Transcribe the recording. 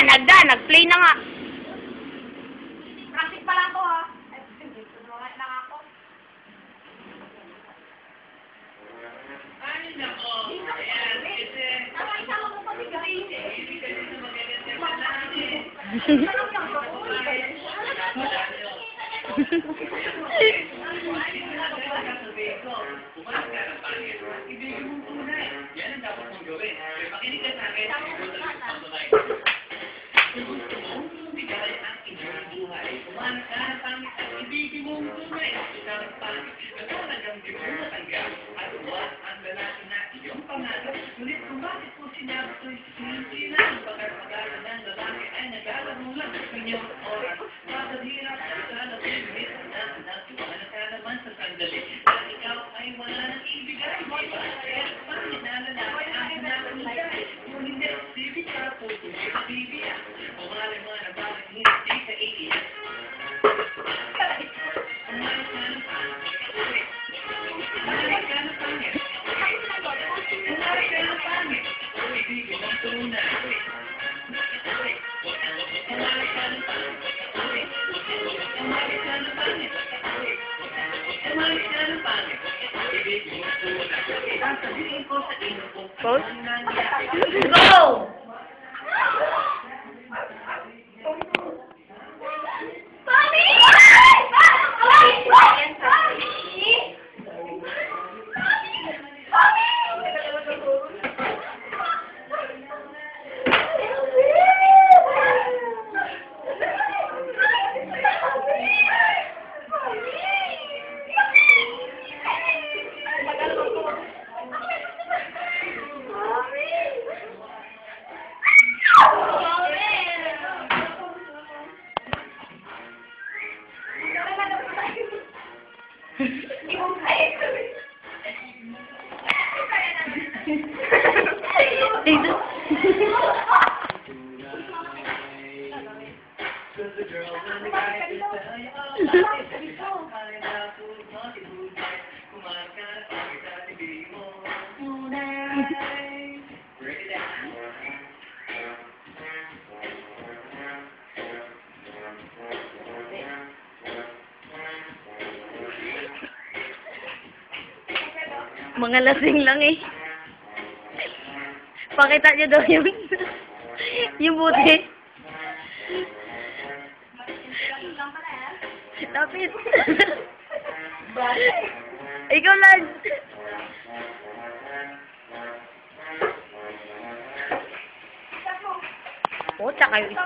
Nag-play na nga. Practice pa lang to, ha? Ay, lang ako. Ay, nako. Ayan, kasi... Nakakasama mo pa bigay. Hindi kasi na magaganda sa namin. Ibigay mong tunay. Yan ang dapat mong gawin. Pero makinig ka sa akin. Kung gusto mo, bigay ang inyong buhay. Kumahanap ka ng pangit at ibigay mong tunay. Isang pangit na talagang di mo matanggap. At huwag ang lalaki na iyong pangarap. Ngunit kung bakit po sinabi ko'y hindi lang pagkakagalan ng lalaki ay naglalaro lang ng inyong oras. Masadhirap sa lalaki, ngunit ang natiwala ka naman sa sandali. At ikaw ay wala nang ibigay. Iba kaya pangit na lalaki ang hinahulay. Kung hindi, bibig ka po, hindi ka bibiyak. Umalim mo na bakit hindi ka iiyak. Umalim ka ng pangit. Umalim ka ng pangit. Umalim ka ng pangit. Ibigay mong tunay. Umalim ka ng pangit. Umalim ka ng pangit. Umalim ka ng pangit. Ibigay mong tunay. Sasabihin ko sa inyo kung Post? ano nangyari. Go! Mami! Mga lasing lang eh. Pakita niyo daw yung yung buti. Tapit. Ikaw lang. Oh, tsaka yung isa.